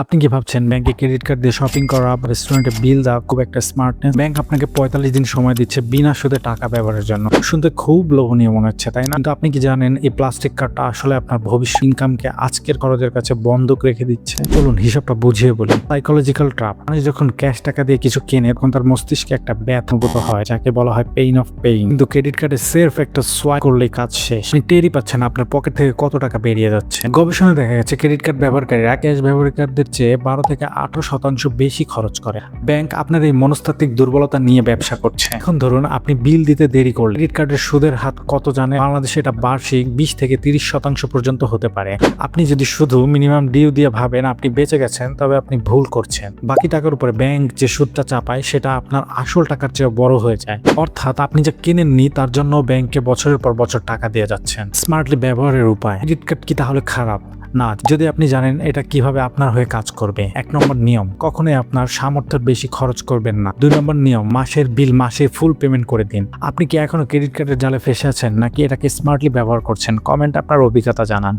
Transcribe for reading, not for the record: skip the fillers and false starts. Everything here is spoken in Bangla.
আপনি কি ভাবছেন ব্যাংকে ক্রেডিট কার্ড দিয়ে শপিং করা বা রেস্টুরেন্টে বিল দেওয়া খুব একটা স্মার্টনেস? ব্যাংক আপনাকে ৪৫ দিন সময় দিচ্ছে বিনা সুদে টাকা ব্যবহারের জন্য। শুনতে খুব লোভনীয় মনে হচ্ছে, তাই না? কিন্তু আপনি কি জানেন এই প্লাস্টিক কার্ডটা আসলে আপনার ভবিষ্যৎ ইনকামকে আজকের খরচের কাছে বন্ধক রেখে দিচ্ছে? চলুন হিসাবটা বুঝিয়ে বলি। Psychological trap. মানুষ যখন ক্যাশ টাকা দিয়ে কিছু কেনে তখন তার মস্তিষ্কে একটা ব্যথা অনুভূত হয়, যাকে বলা হয় পেইন অফ পেইন। কিন্তু ক্রেডিট কার্ডে সেলফ একটা সোয়াইপ করলেই কাজ শেষ। আপনি টেরই পাচ্ছেন আপনার পকেট থেকে কত টাকা বেরিয়ে যাচ্ছে। গবেষণায় দেখা গেছে ক্রেডিট কার্ড ব্যবহারকারীরা ক্যাশ ব্যবহারকারীদের চেয়ে 12 থেকে 18% বেশি খরচ করে। ব্যাংক আপনার এই মনস্তাত্ত্বিক দুর্বলতা নিয়ে ব্যবসা করছে। এখন ধরুন আপনি বিল দিতে দেরি করলে ক্রেডিট কার্ডের সুদের হার কত জানেন? বাংলাদেশে এটা বার্ষিক 20 থেকে 30% পর্যন্ত হতে পারে। আপনি যদি শুধু মিনিমাম ডিউ দিয়ে ভাবেন আপনি বেঁচে গেছেন, তবে আপনি ভুল করছেন। বাকি টাকার উপরে ব্যাংক যে সুদটা চাপায় সেটা আপনার আসল টাকার চেয়ে বড় হয়ে যায়। অর্থাৎ আপনি যা কিনেননি তার জন্য ব্যাংকে বছরের পর বছর টাকা দিয়ে যাচ্ছেন। স্মার্টলি ব্যবহারের উপায়। ক্রেডিট কার্ড কি তাহলে খারাপ? না, যদি আপনি জানেন এটা কিভাবে আপনার হয়ে কাজ করবে। 1 নম্বর নিয়ম, কখনোই আপনার সামর্থ্যের বেশি খরচ করবেন না। 2 নম্বর নিয়ম, মাসের বিল মাসে ফুল পেমেন্ট করে দিন। আপনি কি এখনো ক্রেডিট কার্ডের জালে ফেসে আছেন নাকি এটাকে স্মার্টলি ব্যবহার করছেন? কমেন্ট আপনার অভিজ্ঞতা জানান।